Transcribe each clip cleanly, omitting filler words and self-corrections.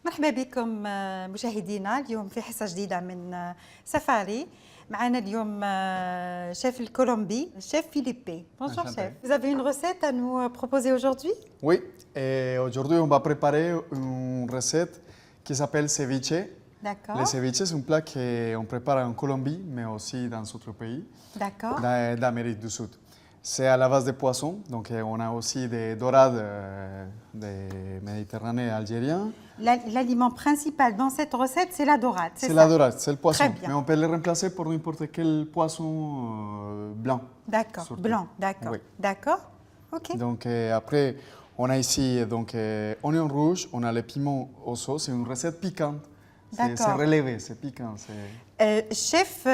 مرحبا بكم مشاهدينا اليوم في حصة جديدة من سفاري. معنا اليوم chef الكولومبي, chef Philippe. Bonjour chef. Vous avez une recette à nous proposer aujourd'hui? Oui, et aujourd'hui on va préparer une recette qui s'appelle ceviche. D'accord. Le ceviche c'est un plat qu'on prépare en Colombie, mais aussi dans d'autres pays d'Amérique du Sud. C'est à la base de poisson, donc on a aussi des dorades des Méditerranée algériens. L'aliment principal dans cette recette, c'est la dorade, c'est ça? C'est la dorade, c'est le poisson. Très bien. Mais on peut le remplacer pour n'importe quel poisson blanc. D'accord, blanc, d'accord. Oui. D'accord, ok. Donc après, on a ici oignon rouge, on a le piment au sauce, c'est une recette piquante. C'est relevé, c'est piquant. الشيف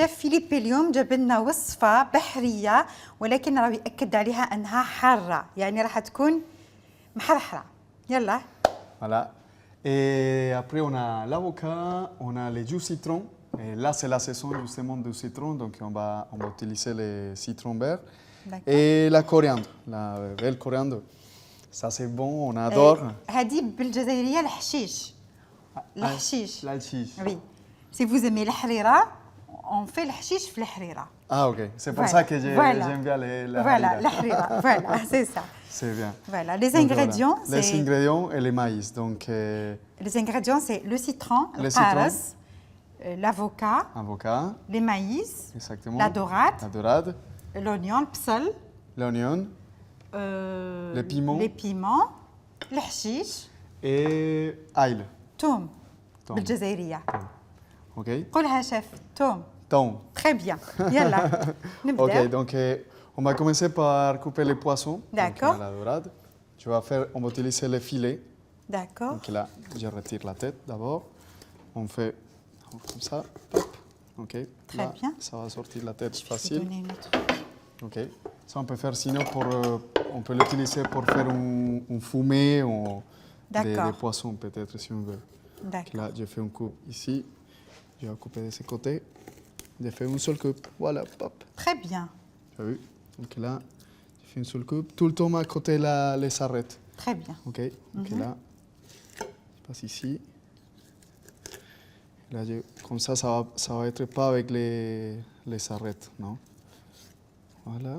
فيليب اليوم جاب لنا وصفة بحرية ولكن راه يأكد عليها أنها حارة، يعني راح تكون محرحرة. يلا. Voilà. Et après, on a l'avocat, on a les jus citron. Et là, c'est la saison justement du citron, donc on va utiliser les citrons verts. Et la coriandre, la belle coriandre. Ça, c'est bon, on adore. هذه بالجزائرية الحشيش. الحشيش. الحشيش. Oui. Si vous aimez الحريرة, on fait الحشيش في الحريرة. Ah ok, c'est pour ça que j'aime bien la Voilà, الحريرة. Voilà, c'est ça. C'est bien. Voilà, les ingrédients, c'est... Les ingrédients et les maïs, donc... Les ingrédients, c'est le citron, l'avocat, les maïs, exactement. la dorade, l'oignon, le psal, l'oignon, les piments, le hashish et ail. توم بالجزائرية. Ok. قولها شيف. توم. Très bien. يلا نبدأ. Ok, donc on va commencer par couper les poissons. D'accord. La dorade. On va utiliser les filets. D'accord. Donc là, je retire la tête d'abord. On fait comme ça. Hop. Ok. Très là, bien. Ça va sortir la tête facile. Donner une autre. Ok. Ça on peut faire sinon on peut l'utiliser pour faire un fumé ou des poissons peut-être si on veut. D'accord. Là, je fais une coupe ici. Je vais couper de ce côté. Je fais une seule coupe. Voilà, hop. Très bien. Tu as vu? Donc là, je fais une seule coupe. Tout le temps à côté là, les sarrettes. Très bien. Ok. Donc là, je passe ici. Là, comme ça va être pas avec les sarrettes, non? Voilà.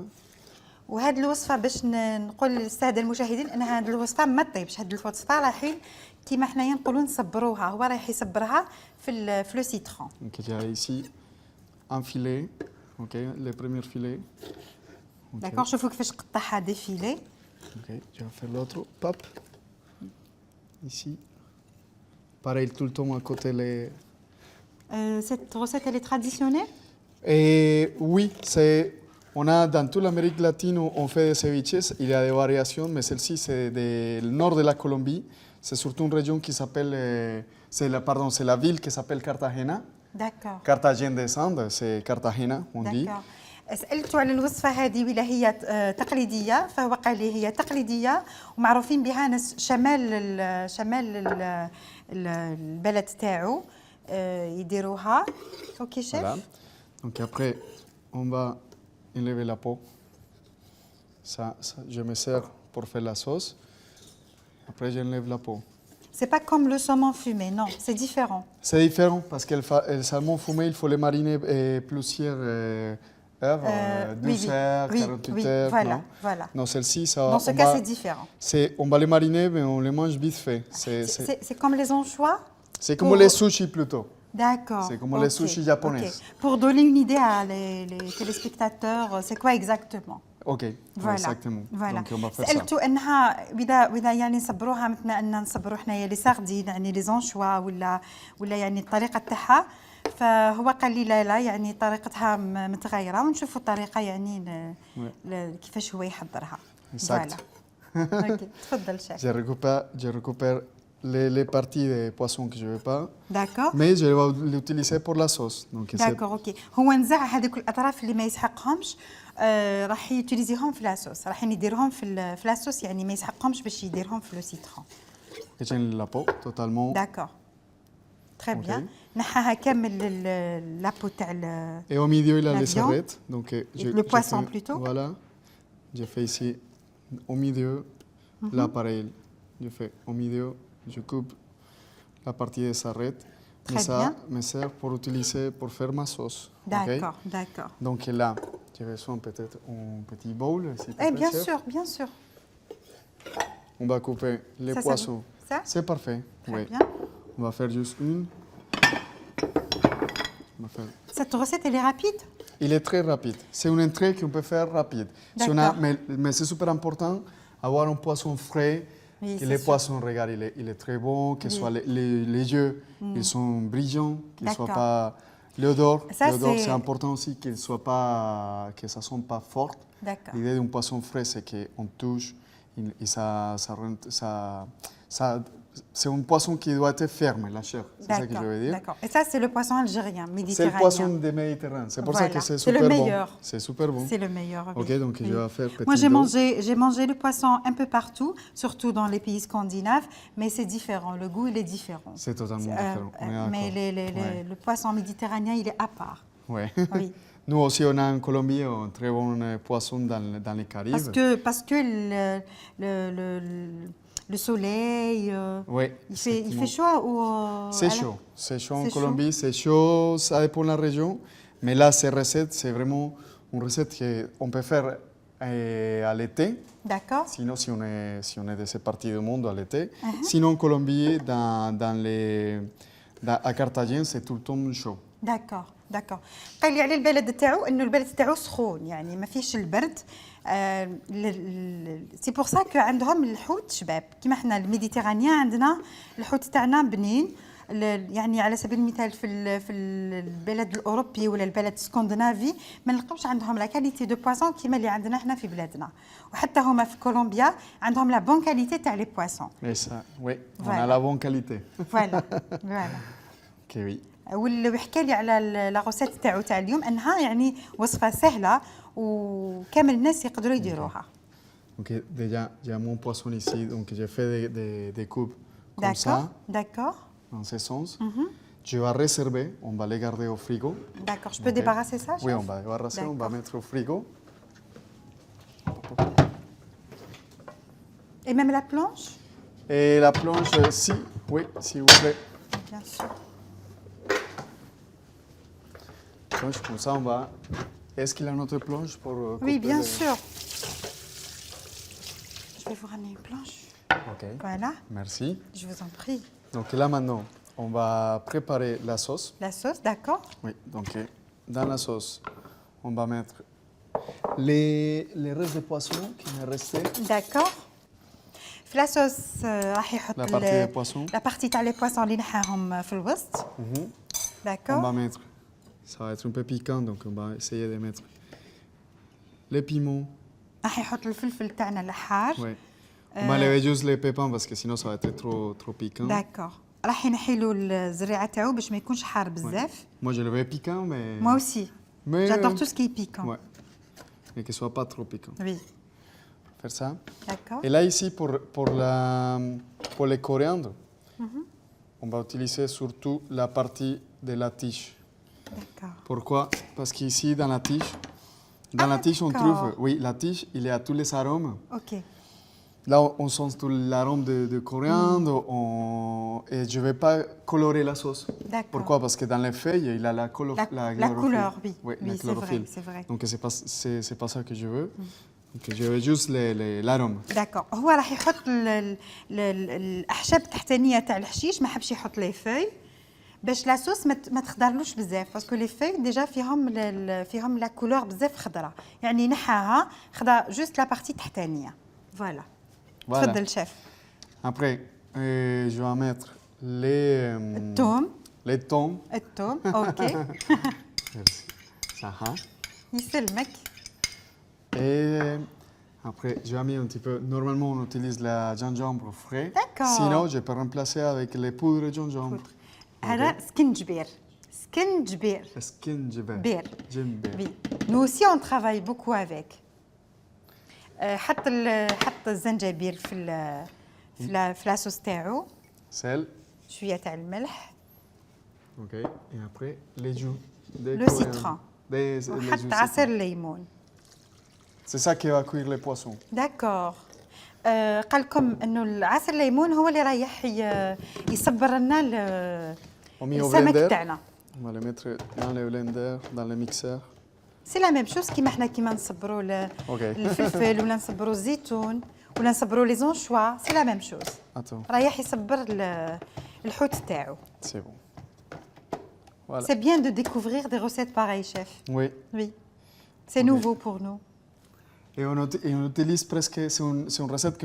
وهذه الوصفه باش نقول للساده المشاهدين ان هذه الوصفه ما تطيبش، هذه الوصفه رايحين كيما حنايا نقولوا نصبروها، هو رايح يصبرها في لو سيترون. Donc j'ai ici un filet, ok, le premier filet. D'accord, شوفوا كيفاش قطعها دي فيلي. Ok, je vais faire l'autre, pop. Ici. Pareil tout le temps à côté les. Cette recette elle est traditionnelle? Et oui, on a dans toute l'Amérique latine on fait des ceviches, il y a des variations, mais celle-ci c'est du nord de la Colombie. C'est surtout une région qui s'appelle, c'est la ville qui s'appelle Cartagena. D'accord. Cartagena des Andes, c'est Cartagena, on dit. D'accord. سألته على الوصفة هذه ولا هي تقليدية، فهو قال لي هي تقليدية ومعروفين بها ناس شمال البلد تاعو يديروها. اوكي شيف. Voilà. Donc après on va enlever la peau. Ça, je me sers pour faire la sauce. Après j'enlève la peau. C'est pas comme le saumon fumé, non, c'est différent. C'est différent parce que le saumon fumé, il faut le mariner plusieurs heures, 12 heures, 48 heures. Voilà, voilà. Non, celle-ci, ça. Dans ce cas, c'est différent. On va les mariner, mais on les mange vite fait. C'est comme les anchois? C'est comme les sushis plutôt. D'accord. C'est comme les sushis japonais. Pour donner une idée à les téléspectateurs, c'est quoi exactement? Ok, voilà. Exactement. Voilà. Donc on va faire ça. سألته أنها وإذا يعني نصبروها مثل ما أننا نصبروا حنايا لي ساردين يعني لي زونشوا ولا يعني الطريقة تاعها، فهو قال لي لا يعني طريقتها متغيرة ونشوفوا الطريقة يعني كيفاش هو يحضرها. Exact. اوكي تفضل شيخ. Je récupère les parties des poissons que je ne veux pas. D'accord. Mais je vais l'utiliser pour la sauce. D'accord, ok. هو نزع هذوك الأطراف اللي ما يسحقهمش راح يوتيليزيهم في لاصوص، راح يديرهم في لاصوص يعني ما يسحقهمش باش يديرهم في لو سيترون. J'enlève la peau totalement. D'accord. Très bien. نحاها كامل la peau تاع Et au milieu il y a les sarrettes. Donc le poisson plutôt. Voilà. Je fais ici au milieu. Là pareil. Je fais au milieu. Je coupe la partie s'arrête. Mais Très ça bien. me sert pour utiliser, pour faire ma sauce. ok? D'accord, d'accord. Donc là, j'ai besoin peut-être un petit bowl, s'il te Eh plaît, bien chef. sûr, bien sûr. On va couper les Ça, poissons. ça C'est parfait. Très oui. bien. On va faire juste une. On va faire. Cette recette, elle est rapide? Il est très rapide. C'est une entrée qu'on peut faire rapide. Si on a, D'accord. mais c'est super important avoir un poisson frais. Oui, Que c'est les sûr. poissons, regarde, il est très bon, que Oui. soit les yeux, ils sont brillants, qu'ils ne soient D'accord. pas... L'odeur, Ça, c'est c'est- important aussi qu'il soit pas, que ça ne sonne pas fort. D'accord. L'idée d'un poisson frais, c'est qu'on touche et c'est un poisson qui doit être ferme, la chair. C'est ça que je veux dire. D'accord. Et ça, c'est le poisson algérien, C'est méditerranéen. le poisson des Méditerranéens. C'est pour ça Voilà. que c'est C'est le super bon. meilleur. C'est super bon. C'est le meilleur. Oui. Ok, donc je vais faire petit Moi, dos. j'ai mangé le poisson un peu partout, surtout dans les pays scandinaves, mais c'est différent. Le goût, il est différent. C'est totalement différent. On est Mais d'accord. Ouais. le poisson méditerranéen, il est à part. Ouais. Oui. Nous aussi, on a en Colombie un très bon poisson dans les Caraïbes. Parce que le soleil, Oui, il effectivement. fait chaud ou C'est chaud. C'est chaud en C'est Colombie, c'est chaud, ça dépend de la région. Mais là, ces recettes, c'est vraiment une recette qu'on peut faire à l'été. D'accord. Sinon, si on est de ces parties du monde à l'été. Sinon, en Colombie, à Carthagène, c'est tout le temps chaud. داكور داكور قال لي على البلد تاعو انه البلد تاعو سخون يعني ما فيهش البرد سي بور سا كو عندهم الحوت شباب كيما حنا الميديتيرانيا عندنا الحوت تاعنا بنين يعني على سبيل المثال في البلد الاوروبي ولا البلد الاسكندنافي ما نلقاوش عندهم لا كاليتي دو بواسون كيما اللي عندنا حنا في بلادنا وحتى هما في كولومبيا عندهم لا بون كاليتي تاع لي بواسون Et ça, oui, on Voilà. a la bonne qualité. فوالا فوالا Ok, oui. ويحكي لي على لا غوسيت تاعو تاع اليوم انها يعني وصفه سهله وكامل الناس يقدروا يديروها. Ok, déjà, j'ai mon poisson ici, donc j'ai fait des coupes comme D'accord, ça, d'accord, dans ce sens. Je vais réserver, on va les garder au frigo. d'accord. Je peux Ok. débarrasser ça, Oui, chef? on va débarrasser, on va D'accord. mettre au frigo. Et même la planche? Et la planche, si, oui, s'il vous plaît. Bien sûr. Planche, comme ça, on va... Est-ce qu'il a notre planche pour Oui, couper bien les- sûr. Je vais vous ramener une planche. Ok, Voilà, merci. je vous en prie. Donc là, maintenant, on va préparer la sauce. La sauce, d'accord? Oui, donc dans la sauce, on va mettre les restes de poisson qui me restaient. D'accord. في لا صوص راح يحط La partie des poissons. لا بارتي تاع لي بواسون اللي نحاهم في الوسط. On داكور. va mettre, ça va être un peu piquant, donc on va essayer de mettre les piments. راح يحط الفلفل تاعنا الحار. Ouais. On va enlever juste les pépins parce que sinon ça va être trop piquant. داكور. راح ينحي له الزريعه تاعو باش ما يكونش حار بزاف. Moi je le veux piquant, mais. Moi aussi. Mais, J'adore tout ce qui est piquant. Ouais. Mais qu'il ne soit pas trop piquant. Oui, Faire ça. d'accord. Et là, ici, pour les coriandres, on va utiliser surtout la partie de la tige. D'accord. Pourquoi? Parce qu'ici, dans la tige, on d'accord. trouve, oui, la tige, il y a tous les arômes. Ok. Là, on sent tout l'arôme de coriandre et je ne vais pas colorer la sauce. D'accord. Pourquoi? Parce que dans les feuilles, il a la couleur. La couleur, oui. Oui, Oui, la c'est chlorophylle. vrai, c'est vrai. Donc, c'est pas ça que je veux. Donc, je veux juste l'arôme. داكور هو راح يحط الاحشاب التحتانيه تاع الحشيش ما حبش يحط لي فوي باش لا صوص ما تخضرلوش بزاف باسكو لي فوي ديجا فيهم لا كولور بزاف خضراء يعني نحاها خدا جوست لا بارتي التحتانيه فوالا. Voilà. تفضل شيف. Après, je vais mettre les الثوم thons. الثوم اوكي Merci. Ça, hein. يسلمك. Et après, je vais mettre un petit peu. Normalement, on utilise la gingembre frais. D'accord. Sinon, je peux remplacer avec les poudres de gingembre. هذا سكنجبير سكنجبير Gingembre. بير. Gingembre. Oui. Nous aussi, on travaille beaucoup avec. حط الزنجبيل في لا صوص تاعو Sel. شويه تاع الملح Ok. Et après, les jus. Le citron. Les jus وحط de عصير citron. الليمون. C'est ça qui va cuire les poissons. داكور قال لكم انه العصير الليمون هو اللي رايح يصبر لنا On met au السمك blender. تاعنا. On va le mettre dans le blender, dans le mixeur. سي لا ميم شوز كيما حنا كيما نصبروا اوكي. الفلفل ولا نصبروا الزيتون ولا نصبروا لي زونشوا، سي لا ميم شوز. Attends, رايح يصبر الحوت تاعو. c'est bon. Voilà. C'est bien de découvrir des recettes pareilles, chef. Oui. Oui. C'est nouveau pour nous. Et on utilise presque, c'est une recette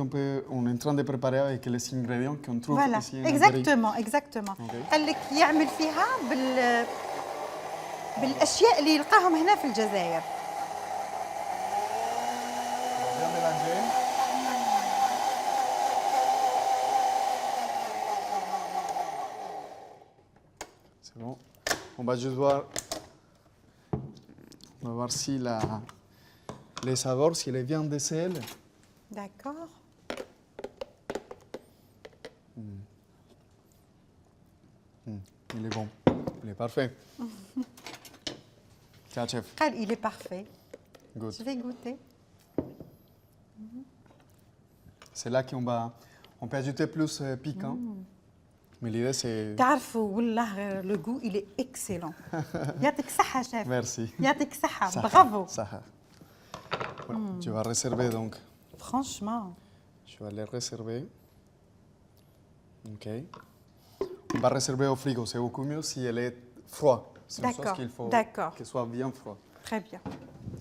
on est en train de préparer avec les ingrédients qu'on trouve Voilà. ici en Algérie. Exactement, exactement. Ok. قال لك يعمل فيها بالاشياء اللي يلقاهم هنا في الجزائر. Bien mélanger. C'est bon. On va juste voir. On va voir si les saveurs, si les viandes de sel. D'accord. Il est bon. Il est parfait. Tiens, chef. قال il est parfait. Good. Je vais goûter. C'est là on peut ajouter plus piquant. Mais l'idée, c'est... تعرفوا والله le goût il est excellent. يعطيك صحة شيف. Merci. يعطيك صحة. Saha. Bravo. Saha. Voilà. Tu vas réserver donc. Franchement. Je vais les réserver. Ok. On va réserver au frigo. C'est beaucoup mieux si elle est froide. C'est une D'accord, chose qu'il faut d'accord. qu'elle soit bien froide. Très bien.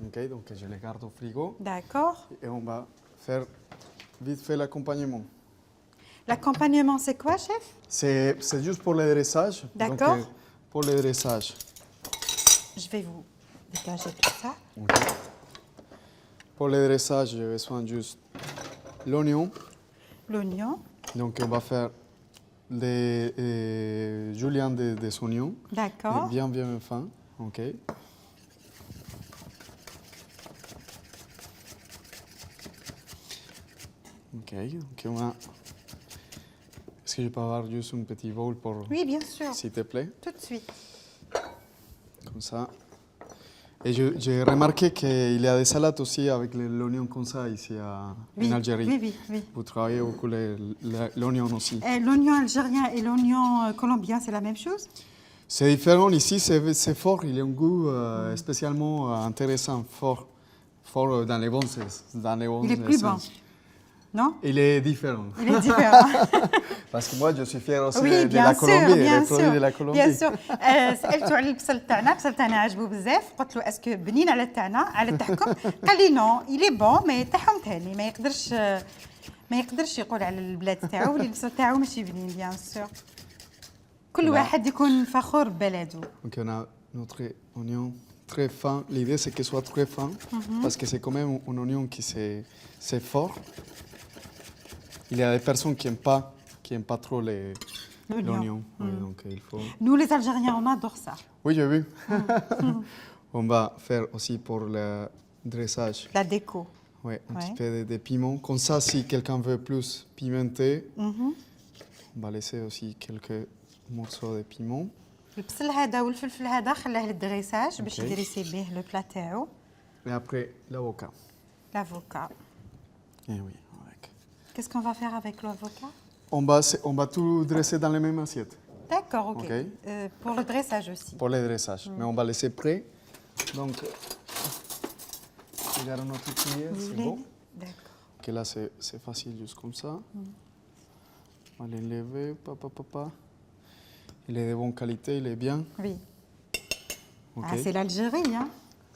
Ok, donc je les garde au frigo. D'accord. Et on va faire vite fait l'accompagnement. L'accompagnement c'est quoi, chef? C'est juste pour le dressage. D'accord. Donc, pour le dressage. Je vais vous dégager tout ça. Ok. Pour le dressage, j'ai besoin juste l'oignon. L'oignon. Donc on va faire des juliennes des oignons. D'accord. Bien fin. Ok. Ok. Donc on va... Est-ce que je peux avoir juste un petit bowl pour... Oui, bien sûr. S'il te plaît. Tout de suite. Comme ça. Et j'ai remarqué qu'il y a des salades aussi avec l'oignon comme ça ici Oui, en Algérie. oui. Vous travaillez beaucoup l'oignon aussi. Et l'oignon algérien et l'oignon colombien, c'est la même chose? C'est différent. Ici, c'est fort. Il y a un goût spécialement intéressant, fort dans les bons sens. Il est plus bon, non? Il est différent. Il est différent. Parce que moi, je suis fier aussi Oui, de la Colombie, bien des produits sûr, de la Colombie. bien sûr. سالته على البصل تاعنا عجبو بزاف، قلت له اسكو بنين على تاعنا على تاعكم؟ قال لي نو إلي بون مي تاعهم ثاني ما يقدرش يقول على البلاد تاعو اللي البصل تاعو ماشي بنين بيان سور. كل واحد يكون فخور ببلده. Donc on a notre oignon très fin. L'idée c'est qu'il soit très fin parce que c'est quand même un oignon qui c'est fort. Il y a des personnes qui aiment pas trop l'oignon. Oui, donc il faut... Nous les Algériens on adore ça. Oui, j'ai vu. On va faire aussi pour le dressage. La déco. Oui, un petit peu de piment. Comme ça, si quelqu'un veut plus pimenter, on va laisser aussi quelques morceaux de piment. البصل هذا والفلفل هذا خلاه للدغيساج باش يدريسي به لو بلا تاعو. Et après, l'avocat. L'avocat. Eh oui, avec. Qu'est-ce qu'on va faire avec l'avocat? On va tout dresser dans les mêmes assiettes. D'accord, ok. Ok. Pour le dressage aussi. Pour le dressage. Mais on va laisser prêt. Donc, regarde notre cuillère, c'est bon. D'accord. Ok, là, c'est facile, juste comme ça. On va l'enlever, papa. Il est de bonne qualité, il est bien. Oui. Ok. Ah, c'est l'Algérie, hein.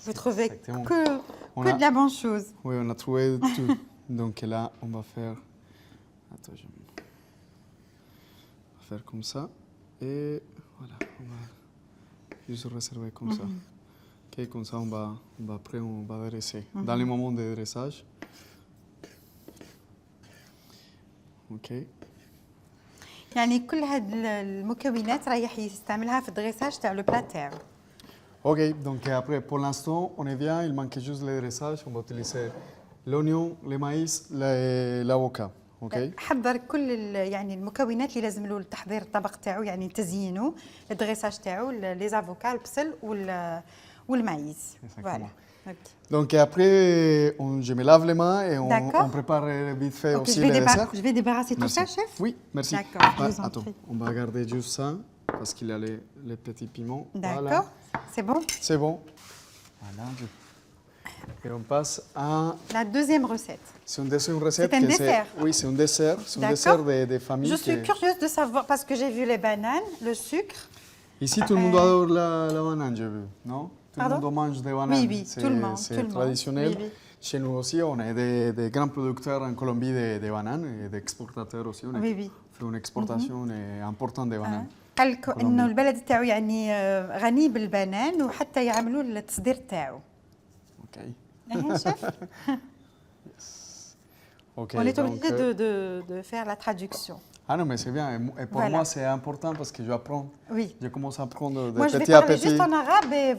Vous trouvez Exactement. que de la bonne chose. Oui, on a trouvé tout. Donc là, on va faire... Attends, je vais faire comme ça. Et voilà, on va juste réserver comme ça. Ok, comme ça, après, on va dresser. Dans les moments de dressage. Ok. يعني كل هاد المكونات رايح يستعملها في الدغيساج تاع لو بلا تاعو. Ok, donc après, pour l'instant, on est bien. Il manque juste le dressage. On va utiliser l'oignon, le maïs, l'avocat. Ok. حضر كل يعني المكونات اللي لازم له لتحضير الطبق تاعو يعني تزيينه الدغيساج تاعو لي زافوكا البصل والمايز. Exactement. Ok. Donc après, je me lave les mains et D'accord. on prépare vite fait Ok, aussi le dessert. je vais débarrasser tout Merci. ça, chef. Oui, merci. D'accord, je Ah, vous en attends, prie. on va garder juste ça parce qu'il y a les petits piments. Voilà. D'accord. C'est bon. C'est bon. Voilà. Et on passe à... La deuxième recette. C'est une recette. C'est un dessert. Oui, c'est un dessert. C'est un D'accord. dessert des familles. Je suis curieuse de savoir, parce que j'ai vu les bananes, le sucre. Ici, tout le monde adore la banane, j'ai vu, non? Tout Pardon? le monde mange des bananes. Oui, oui, tout le monde. C'est traditionnel. Oui, oui. Chez nous aussi, on est des grands producteurs en Colombie de bananes et d'exportateurs aussi. On Oui, oui. fait une exportation importante de bananes. قال لكم انه البلد تاعو يعني غني بالبنان وحتى يعملوا التصدير تاعو. Ok. شيف. Ok, On est donc, obligé de faire la traduction. Ah non, mais c'est bien. Et pour Voilà. moi, c'est important parce que j'apprends. Oui. Je commence à apprendre de Moi, je vais petit à parler petit. juste en arabe et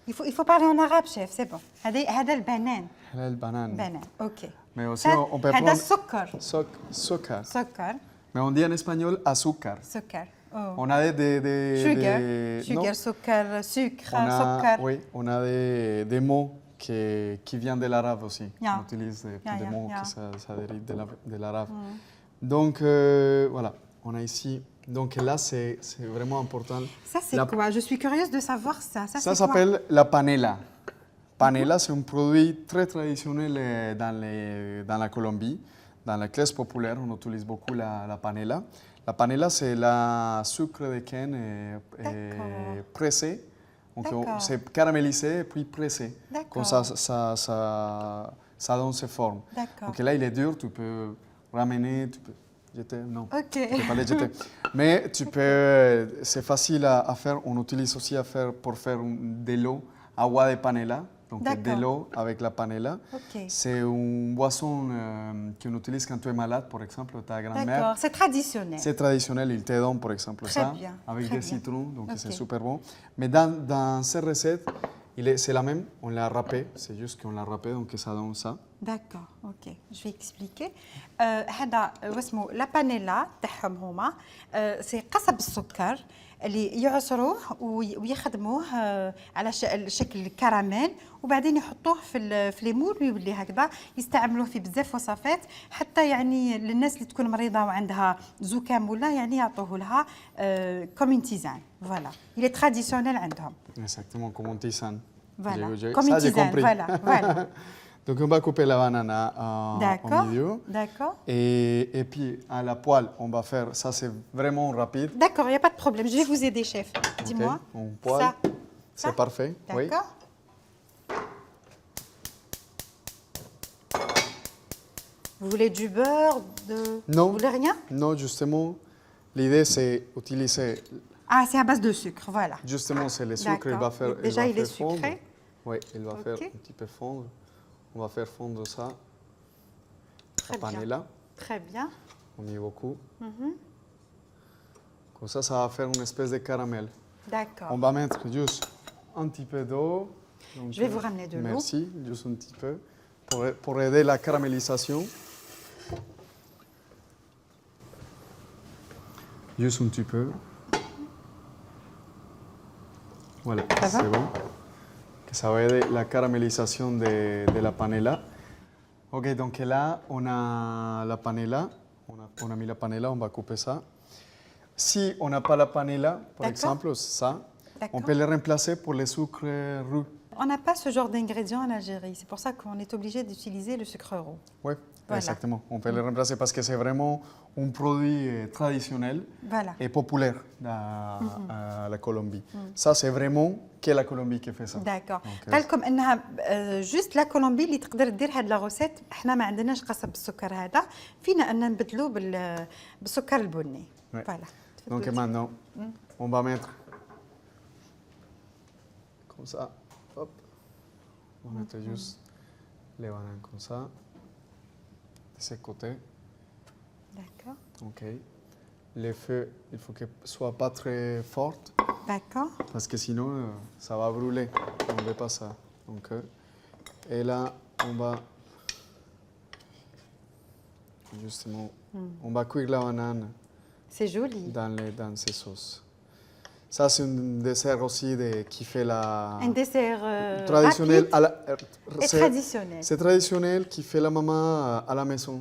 il faut parler en arabe, chef, c'est bon. هذا البنان. Là, le banane. بنان. OK. Mais aussi, Ça, on peut هذا prendre السكر. sucre. سكر. Mais on dit en espagnol azúcar. سكر. Oh. On a Sugar. non, Sugar, سكر, sucre, on a, سكر. oui, on a des mots qui viennent de l'arabe aussi. Yeah. On utilise des Yeah, mots yeah. qui ça dérive de l'arabe. Donc, voilà, on a ici. Donc là, c'est vraiment important. Ça, c'est quoi? Je suis curieuse de savoir ça. Ça, Ça c'est quoi? s'appelle la panela. Panela, c'est un produit très traditionnel dans la Colombie. Dans la classe populaire, on utilise beaucoup la panela. La panela, c'est le sucre de canne pressé. Donc, D'accord. c'est caramélisé et puis pressé. Comme D'accord. ça donne ses formes. D'accord. Donc là, il est dur, tu peux ramener, tu peux jeter, non. Ok. Tu peux pas les jeter. Mais tu peux, c'est facile à faire. On utilise aussi pour faire de l'eau, agua de panela. Donc de D'accord. l'eau avec la panela. Ok. C'est une boisson qu'on utilise quand tu es malade, par exemple, ta grand-mère. D'accord. C'est traditionnel. C'est traditionnel, ils te donnent par exemple Très ça, bien, avec très des bien. citrons, donc Ok. c'est super bon. Mais dans ces recettes, c'est la même, on l'a râpé, c'est juste qu'on l'a râpé, donc ça donne ça. D'accord, ok. Je vais expliquer. هذا واسمه لا بانيلا تاعهم هما سي قصب السكر اللي يعصروه ويخدموه على شكل كراميل وبعدين يحطوه في ليمون ويولي هكذا يستعملوه في بزاف وصفات حتى يعني للناس اللي تكون مريضه وعندها زكام ولا يعني يعطوه لها كوم تيزان فوالا il est traditionnel عندهم. Exactement, comme une tisane. Voilà, J'ai- comme ça, une j'ai tisane, compris. voilà. Donc on va couper la banane au milieu. D'accord. Et puis à la poêle, on va faire, ça c'est vraiment rapide. D'accord, il n'y a pas de problème. Je vais vous aider, chef. Dis-moi. Ok, on poêle. Ça. C'est parfait. Oui. D'accord. Vous voulez du beurre Non. Vous voulez rien? Non, justement, l'idée c'est utiliser, Ah, c'est à base de sucre, voilà. justement c'est le sucre, il va D'accord. faire, Déjà, va il est faire fondre. sucré. Oui, il va faire Ok. un petit peu fondre. On va faire fondre ça. Très La bien. panela, Très bien. on met beaucoup. Comme ça va faire une espèce de caramel. D'accord. On va mettre juste un petit peu d'eau. Donc, Je vais vous ramener de l'eau. Merci, juste un petit peu. Pour aider la caramélisation. Juste un petit peu. Voilà, Ça va c'est bon. Que ça va aider la caramélisation de la panela. Ok, donc là, on a la panela. On a mis la panela, on va couper ça. Si on n'a pas la panela, par D'accord. exemple, ça, on D'accord. peut le remplacer pour le sucre roux. On n'a pas ce genre d'ingrédients en Algérie. C'est pour ça qu'on est obligé d'utiliser le sucre roux. Oui, Voilà. exactement. On peut le remplacer parce que c'est vraiment un produit traditionnel Voilà. et populaire à la Colombie. Ça, c'est vraiment que la Colombie qui fait ça. داكور Donc, قال لكم انها جوست لا كولومبي اللي تقدر دير هاد لا روسيت احنا ما عندناش قصب بالسكر هذا فينا ان نبدلوه بالسكر البني Ouais. فوالا Donc maintenant, on va mettre comme ça. Hop. On va mettre juste les bananes comme ça. De ce côté. داكور OK. Le feu, il faut que soit pas très fort. داكور Parce que sinon, ça va brûler. On ne veut pas ça. Donc, et là, on va justement, on va cuire la banane سي جولي dans ces sauces. Ça, c'est un dessert aussi qui fait la... Un dessert traditionnel. rapide et traditionnel. C'est traditionnel qui fait la maman à la maison.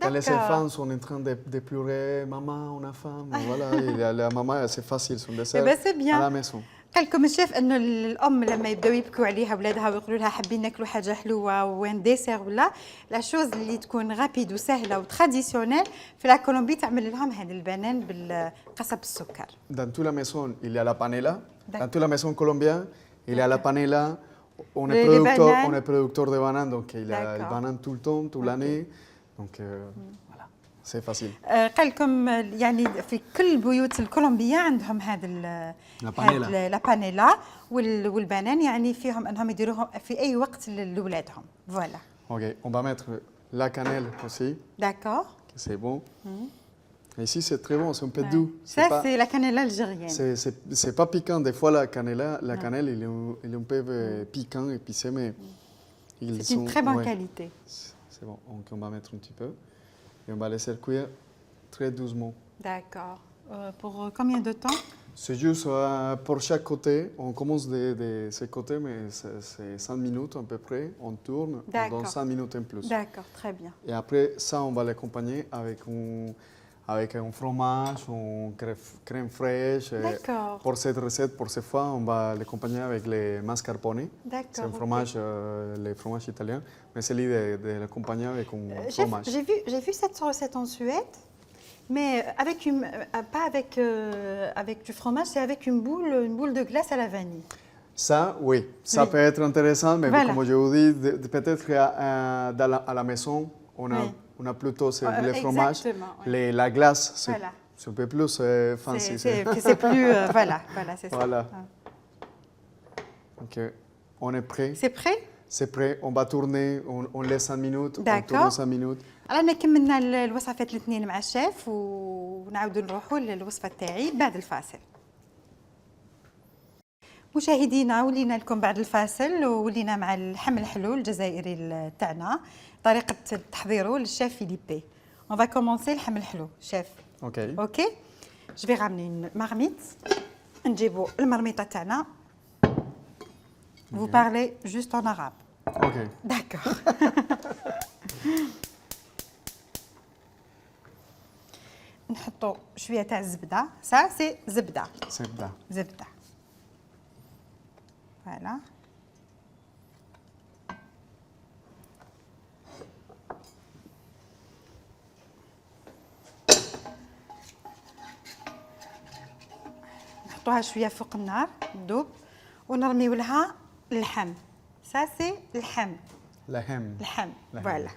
Quand les D'accord. enfants sont en train de pleurer, maman, on a faim, voilà, et la maman, c'est facile, son dessert ben, c'est bien. à la maison. قال لكم الشيف انه الام لما يبداو يبكوا عليها ولادها ويقولوا لها حابين ناكلوا حاجه حلوه وين ديسير ولا لا شوز اللي تكون رابيد وسهله وتراديسيونيل في لا كولومبي تعمل لهم هذا البنان بالقصب السكر. Dans toute la maison, il y a la panela. Dans toute la maison colombienne, il y a la panela. On est producteur de bananes, donc il y a les bananes tout le temps, toute l'année. Donc voilà, c'est facile. قال لكم يعني في كل البيوت الكولومبيه عندهم هذا لا بانيلا والبنان يعني فيهم انهم يديروهم في اي وقت لاولادهم. فوالا. Ok, on va mettre la cannelle aussi. D'accord. C'est bon. Et ici, c'est très bon, c'est un peu doux. Ça, c'est la cannelle algérienne. C'est pas piquant. Des fois, la cannelle, il est un peu piquant, épicé, mais c'est une très bonne qualité. C'est bon, donc on va mettre un petit peu. Et on va laisser cuire très doucement. D'accord. Pour combien de temps? C'est juste pour chaque côté. On commence de ce côté, mais c'est 5 minutes à peu près. On tourne, on donne 5 minutes en plus. D'accord, très bien. Et après, ça, on va l'accompagner avec un fromage, une crème fraîche. D'accord. Pour cette recette, pour cette fois, on va l'accompagner avec les mascarpone. D'accord. C'est un fromage, les fromages italiens, mais c'est l'idée de l'accompagner avec un fromage. J'ai vu cette recette en Suède, mais pas avec du fromage, c'est avec une boule de glace à la vanille. Ça, oui, ça peut être intéressant, mais voilà. Comme je vous dis, peut-être à la maison, on a plutôt le fromage, la glace, c'est un peu plus fancy. C'est plus, voilà, c'est ça. Voilà. Ok, on est prêt. C'est prêt? C'est prêt, on va tourner, on laisse 5 minutes, on tourne 5 minutes. رانا كملنا الوصفات الاثنين مع الشيف ونعاودوا نروحوا للوصفه تاعي بعد الفاصل. مشاهدينا ولينا لكم بعد الفاصل وولينا مع اللحم الحلو الجزائري تاعنا طريقه تحضيره للشيف فيليبي. On va commencer اللحم الحلو شيف. OK. Je vais ramener une marmite. نجيبوا المرميطه تاعنا. Vous parlez juste en arabe. OK. D'accord. نحطوا شويه تاع الزبده. Ça c'est زبده. زبده. Voilà. نحطوها شويه فوق النار تذوب ونرميو لها اللحم. Ça c'est اللحم. اللحم. Voilà.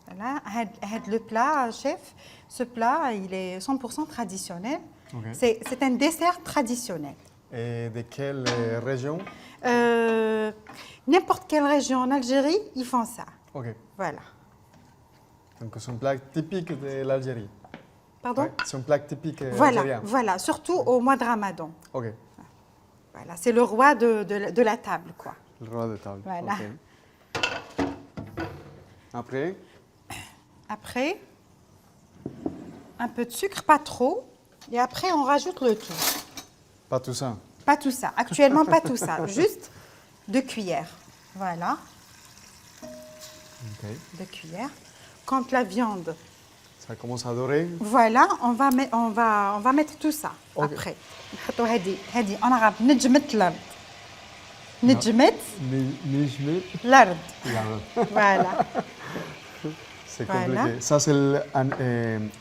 Voilà, le plat, chef, ce plat, il est 100% traditionnel. Okay. C'est un dessert traditionnel. Et de quelle région? N'importe quelle région en Algérie, ils font ça. Ok. Voilà. Donc c'est un plat typique de l'Algérie. Pardon? Ouais, c'est un plat typique algérien. Voilà, surtout au mois de Ramadan. Ok. Voilà, c'est le roi de la table, quoi. Le roi de table. Voilà. Okay. Après, un peu de sucre, pas trop. Et après, on rajoute le tout. Pas tout ça? Pas tout ça. Actuellement, pas tout ça. Juste 2 cuillères. Voilà. Okay. 2 cuillères. Quand la viande... Ça commence à dorer. Voilà, on va mettre tout ça okay. Après. نحطوا هذه en arabe نجمت الأرض. نجمت الأرض. Voilà. C'est compliqué. Voilà. Ça, c'est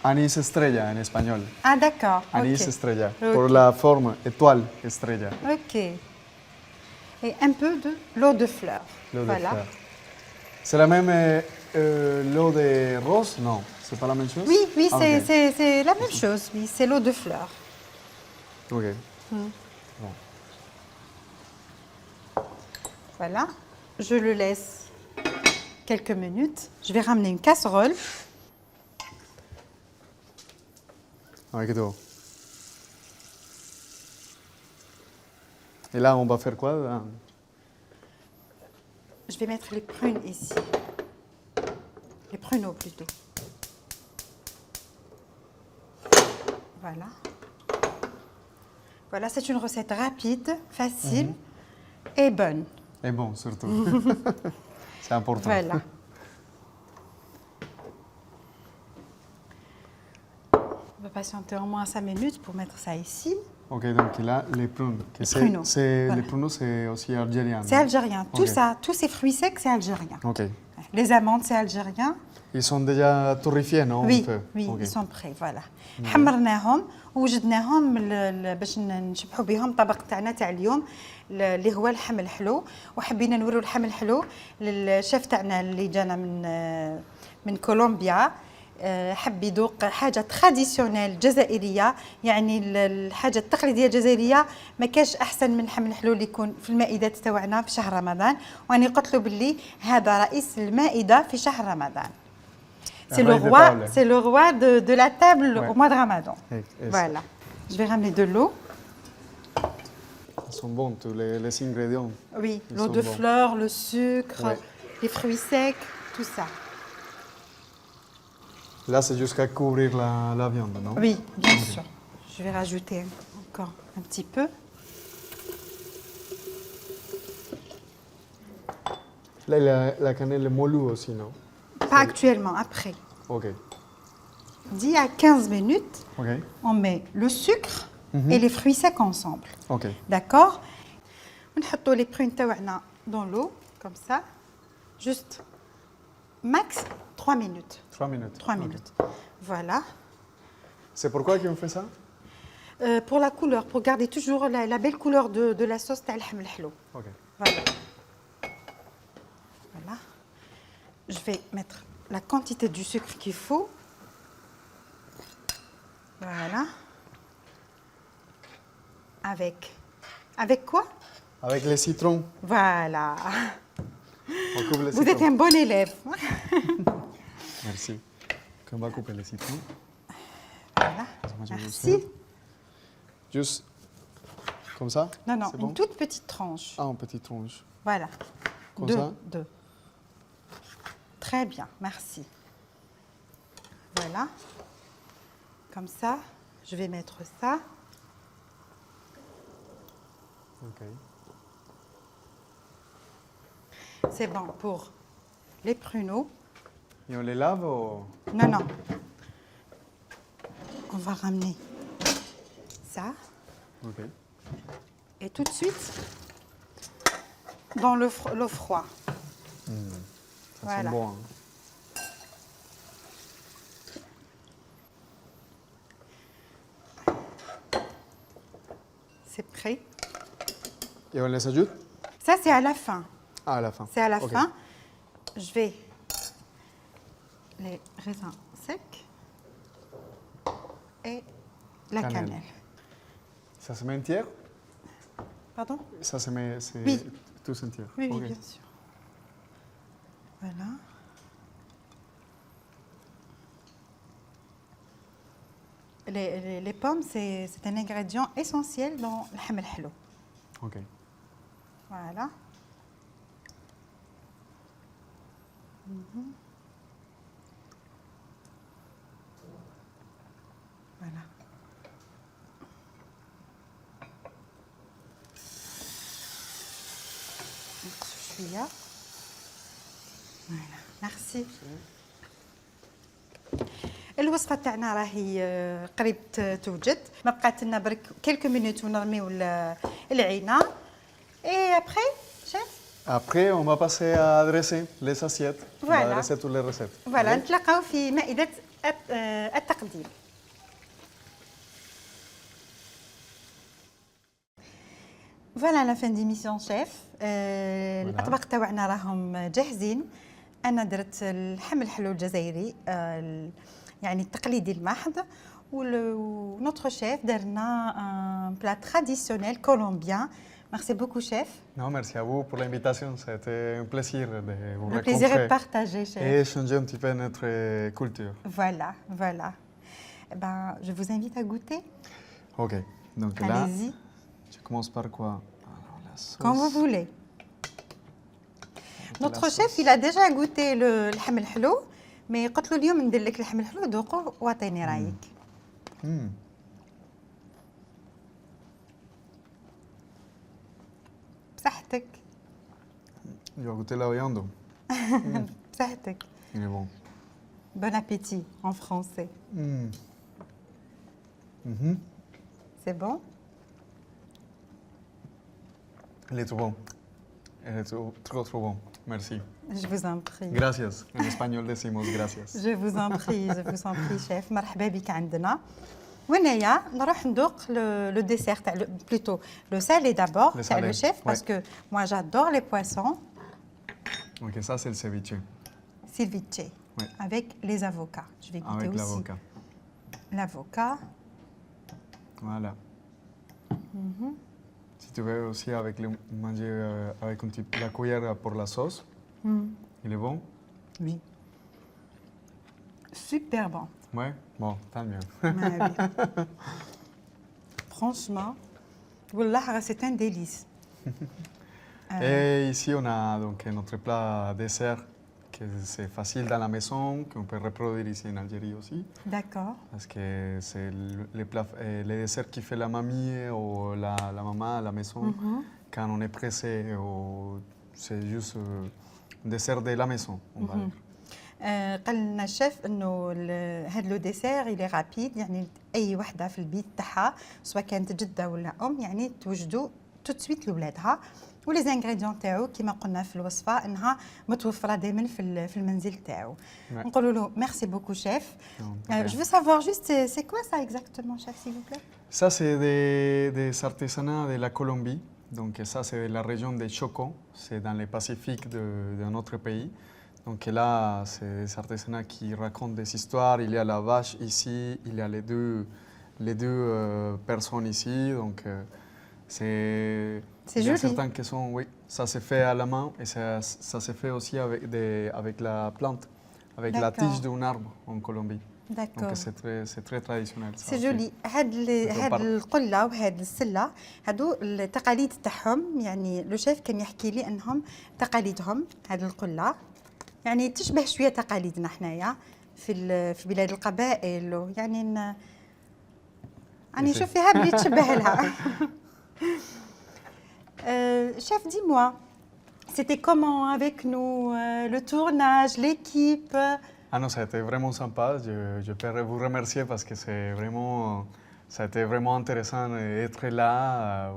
l'anis estrella en espagnol. Ah, d'accord. Anis estrella. Okay. Pour la forme étoile estrella. Ok. Et un peu de l'eau de fleur. L'eau de fleur. C'est la même l'eau de rose? Non, c'est pas la même chose? Oui, c'est la même chose. Oui, c'est l'eau de fleur. Ok. Bon. Voilà. Je le laisse quelques minutes. Je vais ramener une casserole. Avec tout. Et là, on va faire quoi? Je vais mettre les prunes ici. les pruneaux plutôt. Voilà. Voilà, c'est une recette rapide, facile et bonne. Et bon, surtout. C'est important. Voilà. On va patienter au moins 5 minutes pour mettre ça ici. Ok, donc là, les prunes. Pruneaux, voilà. Les pruneaux, c'est aussi algérien. C'est non? algérien. Tout Ok. ça, tous ces fruits secs, c'est algérien. Ok. Les amandes, c'est algérien. Ils sont déjà torréfiés, non? Oui, un peu. oui, Ok. ils sont prêts, voilà. حمرناهم ووجدناهم باش نشبحوا بهم الطبق تاعنا تاع اليوم اللي هو اللحم الحلو، وحبينا نوريو اللحم الحلو للشيف تاعنا اللي جانا من كولومبيا. حب يذوق حاجه تراديسيونيل جزائريه، يعني الحاجه التقليديه الجزائريه ما كاش احسن من لحم الحلو اللي يكون في المائدات تاعنا في شهر رمضان، واني قلت له باللي هذا رئيس المائده في شهر رمضان. C'est le roi de la table Ouais. au mois de Ramadan. Et Voilà. Je vais ramener de l'eau. Ils sont bons, tous les ingrédients. Oui, Ils l'eau sont de bons. fleur, le sucre, Ouais. les fruits secs, tout ça. Là, c'est jusqu'à couvrir la viande, non? Oui, bien sûr. Je vais rajouter encore un petit peu. Là, il y a la cannelle moulue aussi, non? Pas actuellement, après. Ok. 10 à 15 minutes, Ok. on met le sucre et les fruits secs ensemble. Ok. D'accord? ونحطوا les prunes تاعنا dans l'eau, comme ça. Juste max 3 minutes. 3 minutes. 3 Ok. minutes. Voilà. C'est pourquoi qu'on fait ça? Pour la couleur, pour garder toujours la belle couleur de la sauce تاع اللحم الحلو. Ok. Voilà. Voilà. Je vais mettre la quantité du sucre qu'il faut. Voilà. Avec quoi? Avec les citrons. Voilà. On coupe les Vous êtes citrons. un bon élève. Merci. On va couper les citrons. Voilà. Moi, je vais Merci. aussi. Juste comme ça? Non, non, C'est une bon? toute petite tranche. Ah, en petite tronche. Voilà. Comme deux, ça? deux. Très bien, merci. Voilà. Comme ça, je vais mettre ça. Ok. C'est bon pour les pruneaux. Et on les lave ou... Non, non. On va ramener ça. Ok. Et tout de suite, dans l'eau froide. Ça Voilà. sent bon. Hein. C'est prêt. Et on les ajoute? Ça, c'est à la fin. Ah, à la fin. C'est à la Ok. fin. Je vais les raisins secs et la Cannelle. cannelle. Ça se met entière? Pardon? Ça se met... c'est Oui. tout entier. Oui, oui, Ok. bien sûr. Voilà. Les pommes, c'est un ingrédient essentiel dans le ham al-halo. Ok. Voilà. Mhm. Voilà. شوية. Voilà. Merci. الوصفه تاعنا راهي قريب توجد، ما بقات لنا برك كيلكو مينوت ونرميو العينه. Et après, chef? Après, on va passer à dresser les assiettes. On Voilà. va dresser toutes les recettes. Voilà, Ok. نتلاقاو في مائدة التقديم. Voilà la fin d'émission chef. الأطباق تاعنا راهم جاهزين. أنا درت اللحم الحلو الجزائري يعني التقليدي المحض، ونوتر شيف درنا un plat traditionnel colombien. Merci beaucoup chef. Non, merci à vous pour l'invitation. C'était un plaisir de vous Le rencontrer. plaisir est partagé chef. Et échanger un petit peu notre culture. Voilà, voilà. Eh ben, je vous invite à goûter. Ok. Donc là, Allez-y, je commence par quoi? Alors, la sauce. quand vous voulez. Donc, Notre la chef, sauce. il a déjà goûté le ham al-halo, مي قلت له اليوم ندير لك لحم الحلو ذوقه واعطيني رايك. بصحتك. Je vais goûter la viande. بصحتك. Il est bon. Bon appétit en français. C'est bon? Il est trop bon. Il est trop bon. Merci. Je vous en prie. Gracias. En espagnol decimos gracias. Je vous en prie, je vous en prie chef. مرحبا بك عندنا. وهنايا نروح ندوق le dessert تاع plutôt le salé d'abord Le تاع le salé, chef parce que moi j'adore les poissons. Ok, ça c'est le ceviche. Ceviche. Oui. Avec les avocats. Je vais goûter Avec aussi. l'avocat. L'avocat. Voilà. Si tu veux aussi avec manger avec la cuillère pour la sauce, il est bon? Oui. Super bon. Ouais, bon, tant mieux. Ah oui. Franchement, wallah, c'est un délice. Et ici, on a donc notre plat dessert, que c'est facile dans la maison, qu'on peut reproduire ici en Algérie aussi. D'accord. Parce que c'est les desserts qui fait la mamie ou la maman à la maison quand on est pressé. C'est juste un dessert de la maison, on va dire. قال لنا الشيف انه هذا لو ديسير اللي رابيد يعني اي وحده في البيت تاعها سواء كانت جده ولا ام يعني توجدوا تو سويت لولادها ولي زانغريديون تاعو كما قلنا في الوصفه انها متوفره دائما في المنزل تاعو. نقولوا له ميرسي بوكو شيف. Je veux savoir juste c'est quoi ça exactement chef s'il vous plaît? Ça c'est des artisanats de la Colombie. Donc ça c'est la région de Choco, c'est dans le Pacifique de notre pays. Donc là, c'est des artisanats qui racontent des histoires. Il y a la vache ici, il y a les deux personnes ici. Donc c'est joli. Certains qui sont, oui, ça se fait à la main et ça se fait aussi avec la plante, avec la tige d'un arbre en Colombie. D'accord. Donc c'est très traditionnel. سي جولي هاد القله وهاد السله هادو التقاليد تاعهم يعني لو شيف كان يحكي لي انهم تقاليدهم هاد القله يعني تشبه شويه تقاليدنا حنايا في بلاد القبائل يعني راني نشوف فيها بلي تشبه لها. Chef, dis-moi, c'était comment avec nous, le tournage, l'équipe? Ah non, ça a été vraiment sympa. Je peux vous remercier parce que ça a été vraiment intéressant d'être là,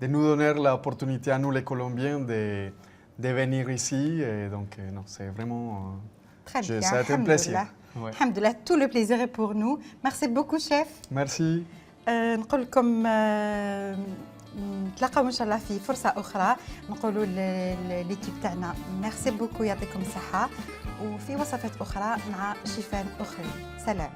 de nous donner l'opportunité à nous les Colombiens de venir ici. Et donc, non, c'est vraiment... Très bien. Ça a été un plaisir. Ouais. Alhamdoulilah, tout le plaisir est pour nous. Merci beaucoup, chef. Merci. نقول لكم نتلاقاو ان شاء الله في فرصه اخرى نقولوا ليكيب تاعنا ميرسي بوكو يعطيكم الصحه وفي وصفات اخرى مع شيفان اخرين سلام.